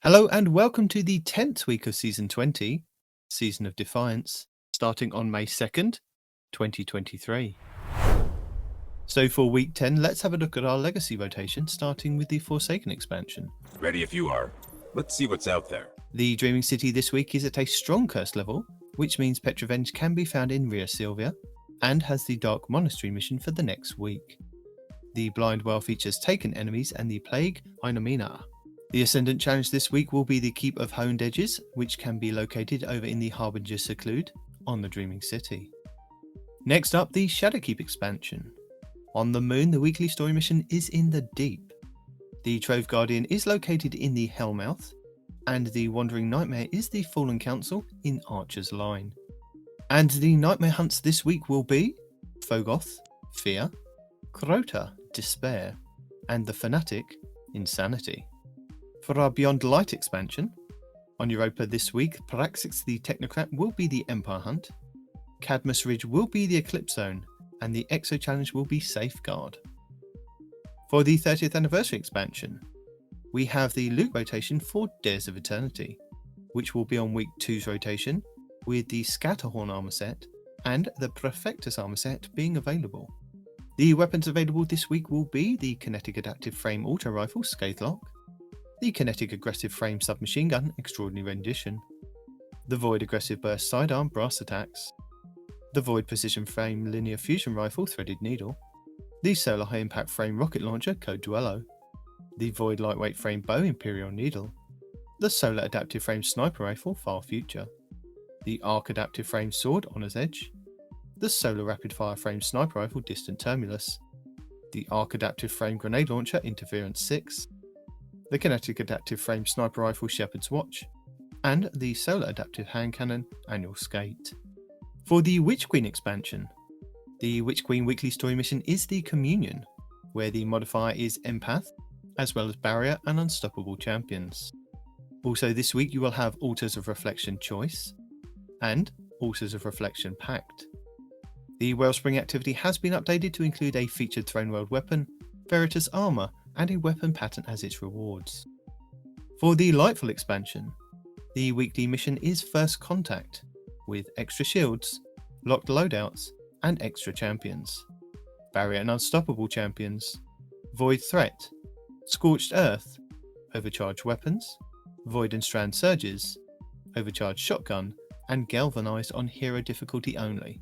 Hello and welcome to the 10th week of Season 20, Season of Defiance, starting on May 2nd, 2023. So for week 10, let's have a look at our legacy rotation, starting with the Forsaken expansion. Ready if you are. Let's see what's out there. The Dreaming City this week is at a strong curse level, which means Petrovenge can be found in Ria Silvia, and has the Dark Monastery mission for the next week. The Blind Well features Taken Enemies and the Plague Inomina. The Ascendant challenge this week will be the Keep of Honed Edges, which can be located over in the Harbinger Seclude on the Dreaming City. Next up, the Shadowkeep expansion. On the Moon, the weekly story mission is in the Deep. The Trove Guardian is located in the Hellmouth, and the Wandering Nightmare is the Fallen Council in Archer's Line. And the Nightmare hunts this week will be Fogoth, Fear, Crota, Despair, and the Fanatic, Insanity. For our Beyond Light expansion, on Europa this week, Praxis the Technocrat will be the Empire Hunt, Cadmus Ridge will be the Eclipse Zone, and the Exo Challenge will be Safeguard. For the 30th anniversary expansion, we have the loot rotation for Dares of Eternity, which will be on week 2's rotation, with the Scatterhorn armor set and the Perfectus armor set being available. The weapons available this week will be the Kinetic Adaptive Frame Auto Rifle Scathelock, the Kinetic Aggressive Frame Submachine Gun Extraordinary Rendition, the Void Aggressive Burst Sidearm Brass Attacks, the Void Precision Frame Linear Fusion Rifle Threaded Needle, the Solar High Impact Frame Rocket Launcher Code Duello, the Void Lightweight Frame Bow Imperial Needle, the Solar Adaptive Frame Sniper Rifle Far Future, the Arc Adaptive Frame Sword Honor's Edge, the Solar Rapid Fire Frame Sniper Rifle Distant Terminus, the Arc Adaptive Frame Grenade Launcher Interference 6, the Kinetic Adaptive Frame Sniper Rifle Shepherd's Watch, and the Solar Adaptive Hand Cannon Annual Skate. For the Witch Queen expansion, the Witch Queen weekly story mission is the Communion, where the modifier is Empath, as well as Barrier and Unstoppable champions. Also this week you will have Altars of Reflection Choice, and Altars of Reflection Pact. The Wellspring activity has been updated to include a featured Throne World weapon, Veritas armor, and a weapon pattern as its rewards. For the Lightfall expansion, the weekly mission is First Contact, with extra shields, locked loadouts, and extra champions, Barrier and Unstoppable champions, Void Threat, Scorched Earth, Overcharged weapons, Void and Strand surges, Overcharged shotgun, and Galvanized on hero difficulty only.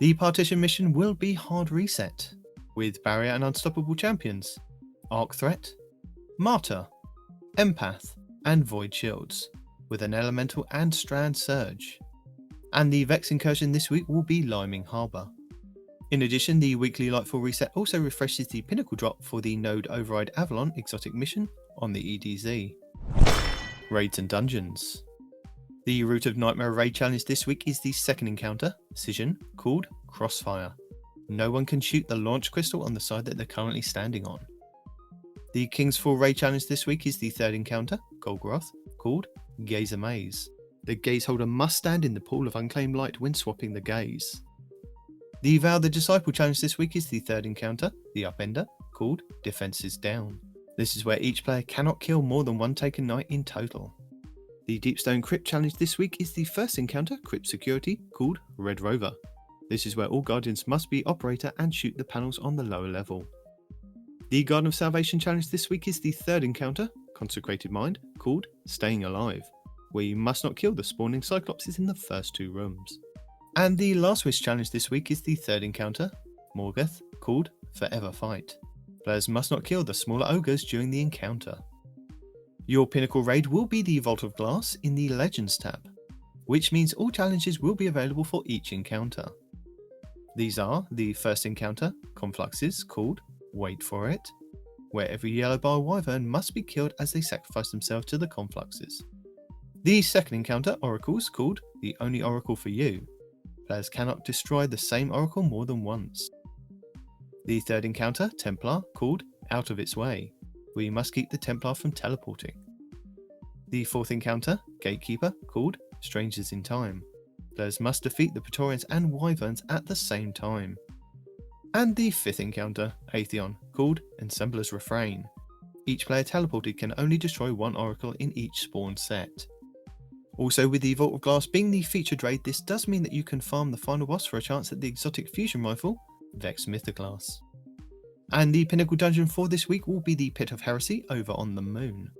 The Partition mission will be Hard Reset, with Barrier and Unstoppable champions, Arc Threat, Martyr, Empath, and Void Shields, with an Elemental and Strand Surge. And the Vex incursion this week will be Liming Harbour. In addition, the weekly Lightfall reset also refreshes the Pinnacle drop for the Node Override Avalon exotic mission on the EDZ. Raids and Dungeons. The Root of Nightmare raid challenge this week is the second encounter, Cision, called Crossfire. No one can shoot the launch crystal on the side that they're currently standing on. The King's Fall raid challenge this week is the third encounter, Golgoroth, called Gaze Amaze. The gaze holder must stand in the pool of unclaimed light when swapping the gaze. The Vow the Disciple challenge this week is the third encounter, the Upender, called Defenses Down. This is where each player cannot kill more than one Taken Knight in total. The Deepstone Crypt challenge this week is the first encounter, Crypt Security, called Red Rover. This is where all Guardians must be Operator and shoot the panels on the lower level. The Garden of Salvation challenge this week is the third encounter, Consecrated Mind, called Staying Alive, where you must not kill the spawning Cyclopses in the first two rooms. And the Last Wish challenge this week is the third encounter, Morgoth, called Forever Fight. Players must not kill the smaller ogres during the encounter. Your Pinnacle raid will be the Vault of Glass in the Legends tab, which means all challenges will be available for each encounter. These are the first encounter, Confluxes, called Wait For It, where every Yellow Bar Wyvern must be killed as they sacrifice themselves to the Confluxes. The second encounter, Oracles, called The Only Oracle For You. Players cannot destroy the same Oracle more than once. The third encounter, Templar, called Out of Its Way, where you must keep the Templar from teleporting. The fourth encounter, Gatekeeper, called Strangers in Time. Players must defeat the Praetorians and Wyverns at the same time. And the fifth encounter, Atheon, called Ensembler's Refrain, Each player teleported can only destroy one oracle in each spawn set. Also, with the Vault of Glass being the featured raid, this does mean that you can farm the final boss for a chance at the exotic fusion rifle, Vex Mythoglass. And the Pinnacle dungeon for this week will be the Pit of Heresy over on the moon.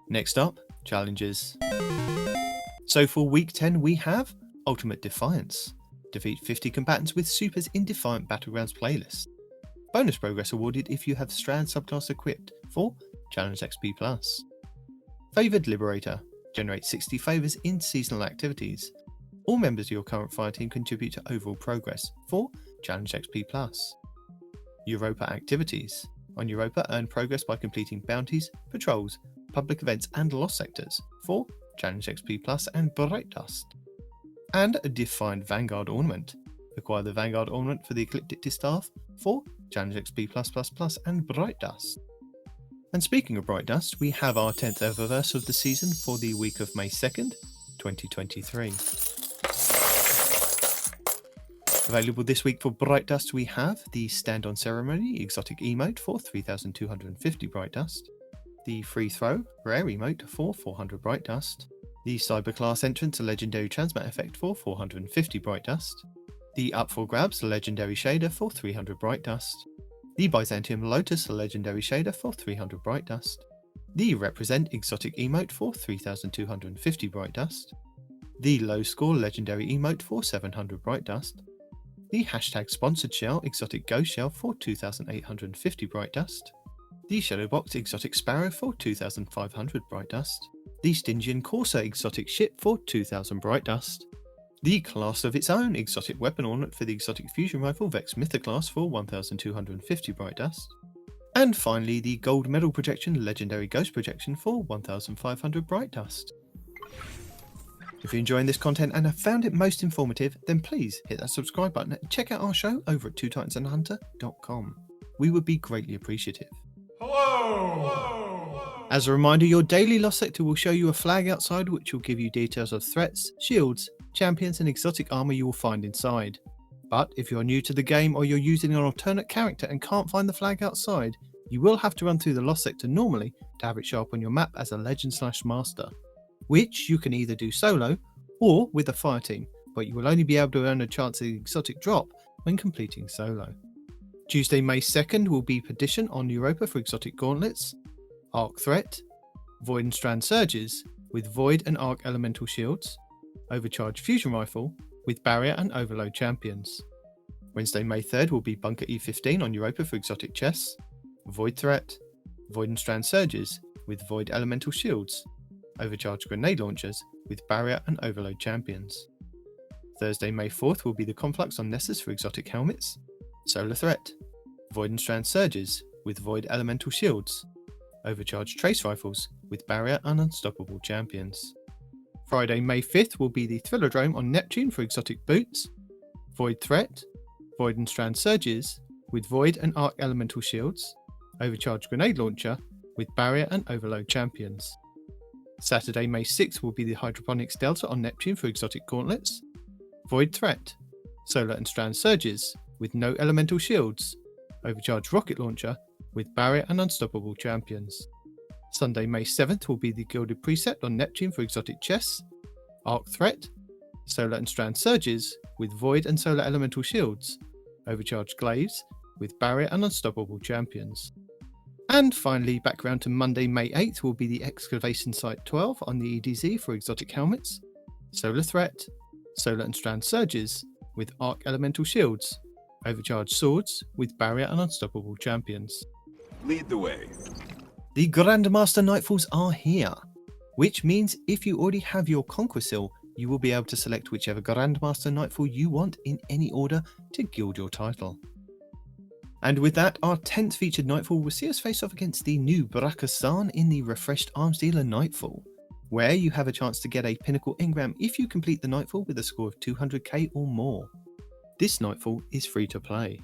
Next up, challenges. So for week 10 we have Ultimate Defiance. Defeat 50 combatants with supers in Defiant Battlegrounds playlist. Bonus progress awarded if you have Strand subclass equipped for Challenge XP+. Favoured Liberator. Generate 60 favours in seasonal activities. All members of your current fire team contribute to overall progress for Challenge XP+. Europa activities. On Europa, earn progress by completing bounties, patrols, public events and lost sectors for Challenge XP+ and Bright Dust. And a Defined Vanguard ornament. Acquire the Vanguard ornament for the Ecliptic Distaff for Challenge XP+++ and Bright Dust. And speaking of Bright Dust, we have our 10th Eververse of the season for the week of May 2nd, 2023. Available this week for Bright Dust we have the Stand on Ceremony exotic emote for 3250 Bright Dust, the Free Throw rare emote for 400 Bright Dust, the Cyber Class Entrance legendary transmat effect for 450 Bright Dust, the Up for Grabs legendary shader for 300 Bright Dust, the Byzantium Lotus legendary shader for 300 Bright Dust, the Represent exotic emote for 3250 Bright Dust, the Low Score legendary emote for 700 Bright Dust, the Hashtag Sponsored Shell exotic Ghost Shell for 2850 Bright Dust, the Shadowbox exotic Sparrow for 2500 Bright Dust, the Stygian Corsair exotic ship for 2000 Bright Dust, the Class of Its Own exotic weapon ornament for the exotic fusion rifle Vex Mythoglass for 1250 Bright Dust, and finally the Gold Medal Projection legendary Ghost Projection for 1500 Bright Dust. If you're enjoying this content and have found it most informative, then please hit that subscribe button and check out our show over at twotitansandahunter.com. We would be greatly appreciative. Hello! As a reminder, your daily lost sector will show you a flag outside which will give you details of threats, shields, champions and exotic armour you will find inside. But if you're new to the game or you're using an alternate character and can't find the flag outside, you will have to run through the lost sector normally to have it show up on your map as a legend/master, which you can either do solo or with a fire team, but you will only be able to earn a chance at the exotic drop when completing solo. Tuesday, May 2nd will be Perdition on Europa for exotic gauntlets, Arc Threat, Void and Strand Surges with Void and Arc Elemental Shields, Overcharged Fusion Rifle with Barrier and Overload Champions. Wednesday, May 3rd will be Bunker E15 on Europa for exotic chests, Void Threat, Void and Strand Surges with Void Elemental Shields, Overcharged Grenade Launchers with Barrier and Overload Champions. Thursday, May 4th will be the Conflux on Nessus for exotic helmets, Solar Threat, Void and Strand Surges with Void Elemental Shields, Overcharged Trace Rifles with Barrier and Unstoppable Champions. Friday, May 5th will be the Thrillerdrome on Neptune for exotic boots, Void Threat, Void and Strand Surges with Void and Arc Elemental Shields, Overcharged Grenade Launcher with Barrier and Overload Champions. Saturday, May 6th will be the Hydroponics Delta on Neptune for exotic gauntlets, Void Threat, Solar and Strand Surges with no Elemental Shields, Overcharged Rocket Launcher with Barrier and Unstoppable Champions. Sunday, May 7th will be the Gilded Precept on Neptune for exotic chests, Arc Threat, Solar and Strand Surges with Void and Solar Elemental Shields, Overcharged Glaives with Barrier and Unstoppable Champions. And finally, back round to Monday, May 8th will be the Excavation Site 12 on the EDZ for exotic helmets, Solar Threat, Solar and Strand Surges with Arc Elemental Shields, Overcharged Swords with Barrier and Unstoppable Champions. Lead the way. The Grandmaster Nightfalls are here, which means if you already have your Conquest Seal, you will be able to select whichever Grandmaster Nightfall you want in any order to gild your title. And with that, our 10th featured Nightfall will see us face off against the new Barakas-san in the refreshed Arms Dealer Nightfall, where you have a chance to get a Pinnacle engram if you complete the Nightfall with a score of 200k or more. This Nightfall is free to play.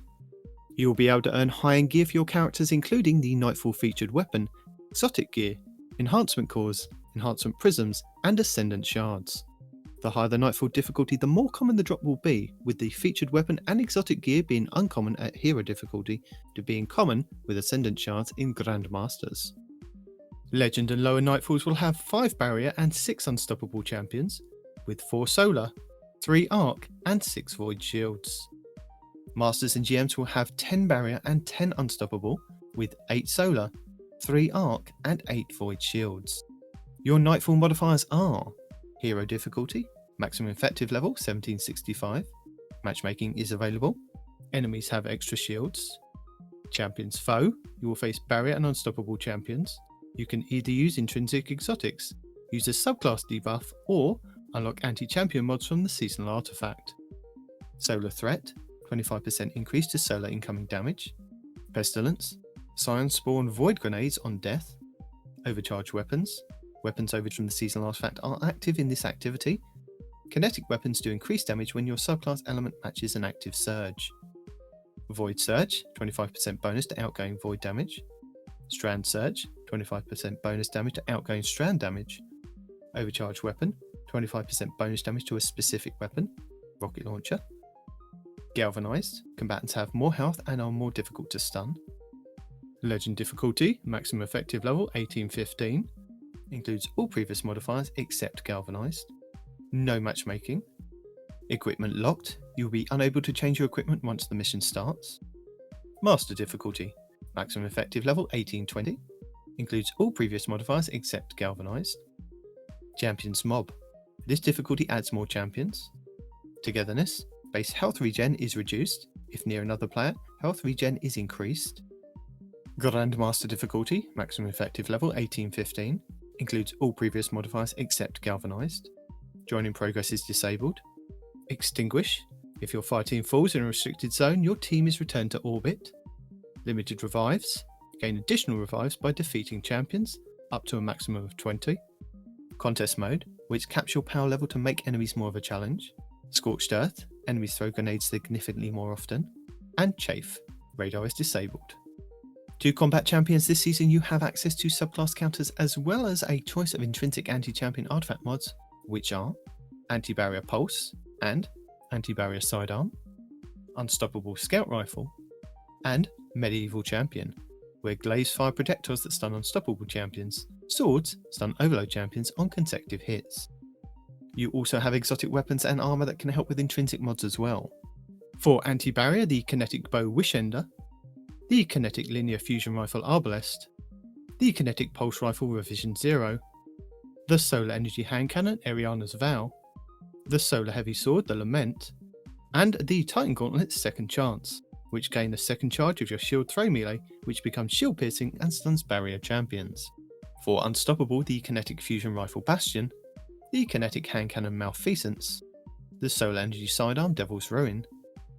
You will be able to earn high-end gear for your characters, including the Nightfall featured weapon, exotic gear, enhancement cores, enhancement prisms, and ascendant shards. The higher the Nightfall difficulty, the more common the drop will be, with the featured weapon and exotic gear being uncommon at hero difficulty to being common with Ascendant Shards in Grandmasters. Legend and lower Nightfalls will have 5 barrier and 6 unstoppable champions, with 4 solar, 3 arc and 6 void shields. Masters and GMs will have 10 barrier and 10 unstoppable, with 8 solar, 3 arc and 8 void shields. Your Nightfall modifiers are hero difficulty, maximum effective level 1765, matchmaking is available, enemies have extra shields, champions foe, you will face barrier and unstoppable champions, you can either use intrinsic exotics, use a subclass debuff, or unlock anti-champion mods from the seasonal artifact. Solar threat, 25% increase to solar incoming damage, pestilence, Scion spawn void grenades on death, overcharged weapons, weapons overed from the seasonal artifact are active in this activity, kinetic weapons do increased damage when your subclass element matches an active surge, void surge, 25% bonus to outgoing void damage, strand surge, 25% bonus damage to outgoing strand damage, overcharged weapon, 25% bonus damage to a specific weapon, rocket launcher, galvanized, combatants have more health and are more difficult to stun, legend difficulty, maximum effective level 1815, includes all previous modifiers except galvanized, no matchmaking, equipment locked, you will be unable to change your equipment once the mission starts, master difficulty, maximum effective level 1820, includes all previous modifiers except galvanized, champions mob, this difficulty adds more champions, togetherness, base health regen is reduced, if near another player, health regen is increased, Grandmaster difficulty, maximum effective level 1815, includes all previous modifiers except galvanized, join in progress is disabled, extinguish, if your fighting falls in a restricted zone your team is returned to orbit, limited revives, gain additional revives by defeating champions, up to a maximum of 20, contest mode, which caps your power level to make enemies more of a challenge, scorched earth, enemies throw grenades significantly more often, and chafe, radar is disabled. To combat champions this season you have access to subclass counters as well as a choice of intrinsic anti-champion artifact mods, which are Anti-Barrier Pulse and Anti-Barrier Sidearm, Unstoppable Scout Rifle, and Medieval Champion, where Glaze fire projectiles that stun unstoppable champions, swords stun overload champions on consecutive hits. You also have exotic weapons and armour that can help with intrinsic mods as well. For Anti-Barrier, the Kinetic Bow Wishender, the Kinetic Linear Fusion Rifle Arbalest, the Kinetic Pulse Rifle Revision 0, the Solar Energy Hand Cannon Eriana's Vow, the Solar Heavy Sword the Lament, and the Titan Gauntlet's Second Chance, which gain a second charge of your shield throw melee, which becomes shield piercing and stuns barrier champions. For Unstoppable, the Kinetic Fusion Rifle Bastion, the Kinetic Hand Cannon Malfeasance, the Solar Energy Sidearm Devil's Ruin,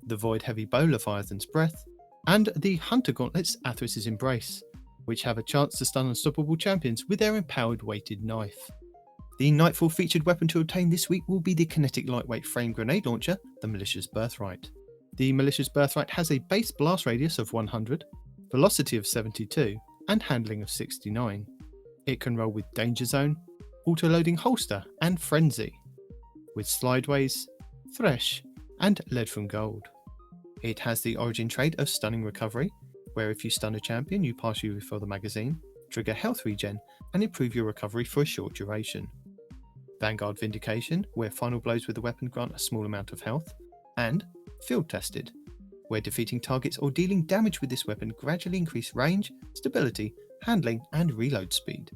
the Void Heavy Bow Leviathan's Breath, and the Hunter Gauntlets Atheris's Embrace, which have a chance to stun unstoppable champions with their empowered weighted knife. The Nightfall featured weapon to obtain this week will be the Kinetic Lightweight Frame Grenade Launcher, the Militia's Birthright. The Militia's Birthright has a base blast radius of 100, velocity of 72, and handling of 69. It can roll with Danger Zone, Auto-Loading Holster, and Frenzy, with Slideways, Thresh, and Lead from Gold. It has the origin trait of Stunning Recovery, where if you stun a champion you partially refill the magazine, trigger health regen, and improve your recovery for a short duration. Vanguard Vindication, where final blows with the weapon grant a small amount of health, and Field Tested, where defeating targets or dealing damage with this weapon gradually increase range, stability, handling, and reload speed.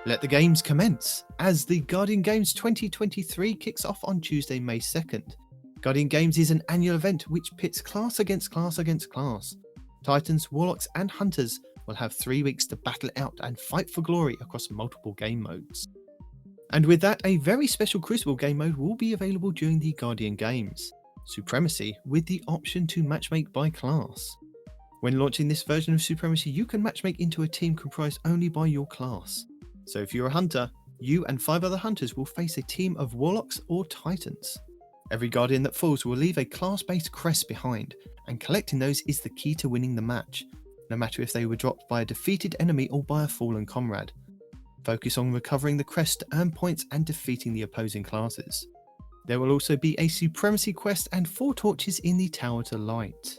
Let the games commence, as the Gardian Games 2023 kicks off on Tuesday, May 2nd. Gardian Games is an annual event which pits class against class against class. Titans, Warlocks and Hunters will have 3 weeks to battle it out and fight for glory across multiple game modes. And with that, a very special Crucible game mode will be available during the Gardian Games, Supremacy, with the option to matchmake by class. When launching this version of Supremacy, you can matchmake into a team comprised only by your class. So if you're a Hunter, you and 5 other Hunters will face a team of Warlocks or Titans. Every Guardian that falls will leave a class-based crest behind, and collecting those is the key to winning the match, no matter if they were dropped by a defeated enemy or by a fallen comrade. Focus on recovering the crest to earn points and defeating the opposing classes. There will also be a Supremacy quest and 4 torches in the Tower to Light.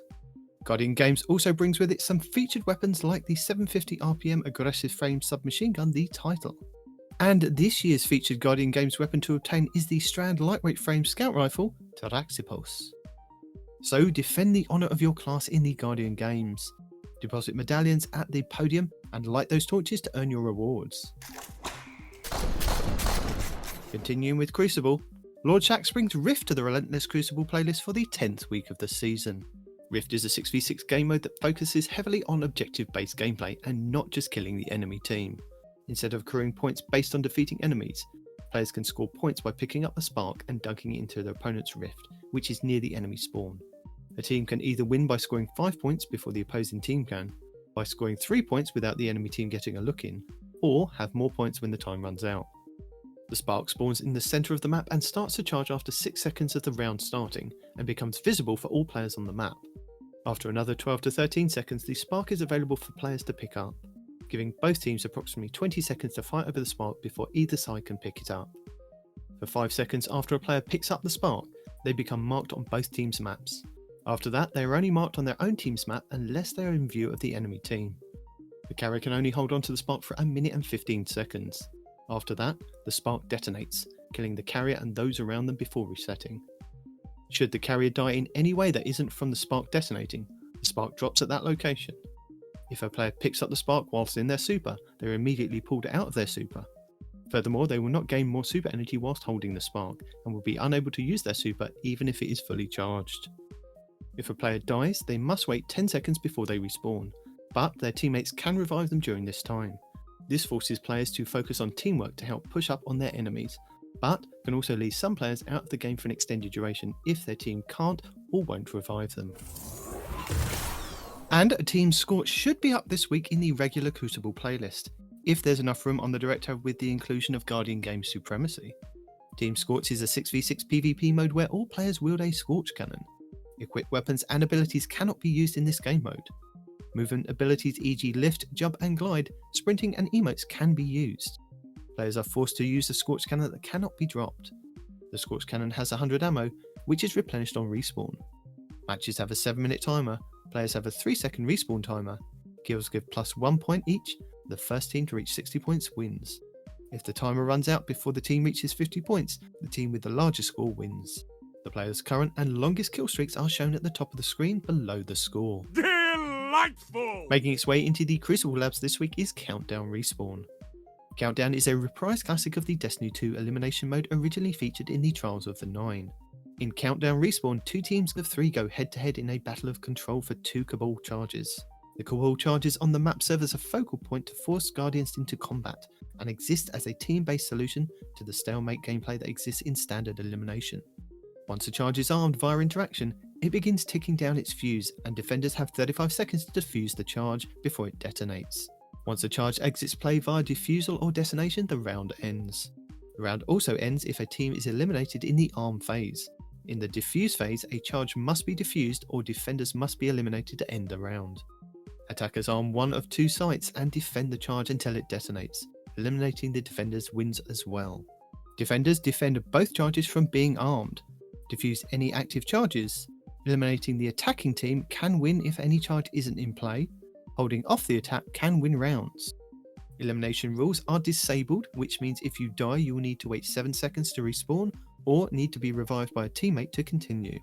Gardian Games also brings with it some featured weapons like the 750 RPM aggressive frame submachine gun, the Title. And this year's featured Gardian Games weapon to obtain is the Strand lightweight frame scout rifle, Crucible. So defend the honour of your class in the Gardian Games. Deposit medallions at the podium and light those torches to earn your rewards. Continuing with Crucible, Lord Shaxx brings Rift to the Relentless Crucible playlist for the 10th week of the season. Rift is a 6v6 game mode that focuses heavily on objective-based gameplay and not just killing the enemy team. Instead of accruing points based on defeating enemies, players can score points by picking up a spark and dunking it into their opponent's rift, which is near the enemy spawn. A team can either win by scoring 5 points before the opposing team can, by scoring 3 points without the enemy team getting a look in, or have more points when the time runs out. The spark spawns in the centre of the map and starts to charge after 6 seconds of the round starting, and becomes visible for all players on the map. After another 12 to 13 seconds, the spark is available for players to pick up, giving both teams approximately 20 seconds to fight over the spark before either side can pick it up. For 5 seconds after a player picks up the spark, they become marked on both teams' maps. After that, they are only marked on their own team's map unless they are in view of the enemy team. The carrier can only hold on to the spark for 1 minute and 15 seconds. After that, the spark detonates, killing the carrier and those around them before resetting. Should the carrier die in any way that isn't from the spark detonating, the spark drops at that location. If a player picks up the spark whilst in their super, they are immediately pulled out of their super. Furthermore, they will not gain more super energy whilst holding the spark, and will be unable to use their super even if it is fully charged. If a player dies, they must wait 10 seconds before they respawn, but their teammates can revive them during this time. This forces players to focus on teamwork to help push up on their enemies, but can also leave some players out of the game for an extended duration if their team can't or won't revive them. And Team Scorch should be up this week in the regular Crucible playlist, if there's enough room on the direct tab with the inclusion of Gardian Games Supremacy. Team Scorch is a 6v6 PvP mode where all players wield a Scorch Cannon. Equipped weapons and abilities cannot be used in this game mode. Movement abilities e.g. lift, jump and glide, sprinting and emotes can be used. Players are forced to use the Scorch Cannon that cannot be dropped. The Scorch Cannon has 100 ammo, which is replenished on respawn. Matches have a 7-minute timer, players have a 3-second respawn timer, kills give plus 1 point each, the first team to reach 60 points wins. If the timer runs out before the team reaches 50 points, the team with the largest score wins. The player's current and longest kill streaks are shown at the top of the screen below the score. Delightful! Making its way into the Crucible labs this week is Countdown Respawn. Countdown is a reprised classic of the Destiny 2 elimination mode originally featured in the Trials of the Nine. In Countdown Respawn, 2 teams of 3 go head to head in a battle of control for 2 Cabal charges. The Cabal charges on the map serve as a focal point to force Guardians into combat, and exist as a team-based solution to the stalemate gameplay that exists in standard elimination. Once a charge is armed via interaction, it begins ticking down its fuse, and defenders have 35 seconds to defuse the charge before it detonates. Once a charge exits play via defusal or detonation, the round ends. The round also ends if a team is eliminated in the arm phase. In the defuse phase, a charge must be defused or defenders must be eliminated to end the round. Attackers arm one of 2 sites and defend the charge until it detonates. Eliminating the defenders wins as well. Defenders defend both charges from being armed. Defuse any active charges. Eliminating the attacking team can win if any charge isn't in play. Holding off the attack can win rounds. Elimination rules are disabled, which means if you die you will need to wait 7 seconds to respawn, or need to be revived by a teammate to continue.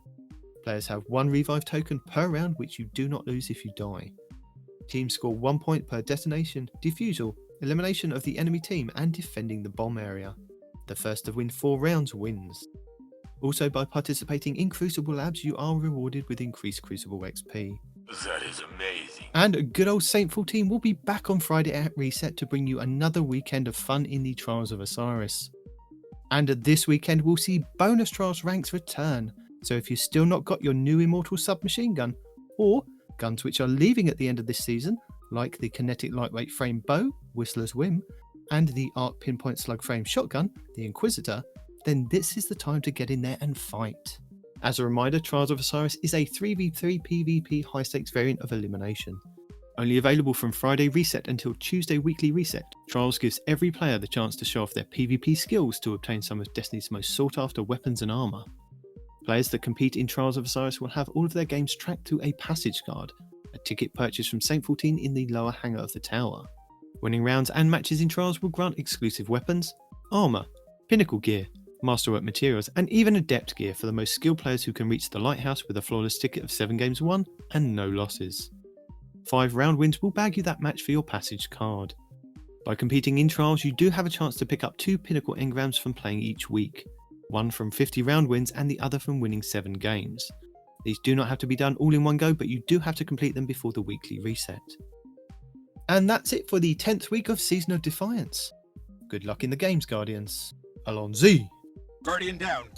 Players have 1 revive token per round, which you do not lose if you die. Teams score 1 point per detonation, defusal, elimination of the enemy team and defending the bomb area. The first to win 4 rounds wins. Also, by participating in Crucible Labs, you are rewarded with increased Crucible XP. That is amazing. And good old Saintful team will be back on Friday at Reset to bring you another weekend of fun in the Trials of Osiris. And this weekend we'll see bonus Trials ranks return, so if you've still not got your new Immortal submachine gun, or guns which are leaving at the end of this season, like the Kinetic Lightweight Frame Bow, Whistler's Whim, and the Arc Pinpoint Slug Frame Shotgun, the Inquisitor, then this is the time to get in there and fight. As a reminder, Trials of Osiris is a 3v3 PvP high stakes variant of elimination. Only available from Friday reset until Tuesday weekly reset, Trials gives every player the chance to show off their PvP skills to obtain some of Destiny's most sought after weapons and armour. Players that compete in Trials of Osiris will have all of their games tracked to a passage card, a ticket purchased from Saint 14 in the lower hangar of the tower. Winning rounds and matches in Trials will grant exclusive weapons, armour, Pinnacle gear, Masterwork materials, and even Adept gear for the most skilled players who can reach the Lighthouse with a flawless ticket of 7 games won and no losses. 5 round wins will bag you that match for your passage card. By competing in Trials, you do have a chance to pick up 2 Pinnacle engrams from playing each week, one from 50 round wins and the other from winning 7 games. These do not have to be done all in one go, but you do have to complete them before the weekly reset. And that's it for the 10th week of Season of Defiance. Good luck in the games, Guardians. Allons-y! Guardian down.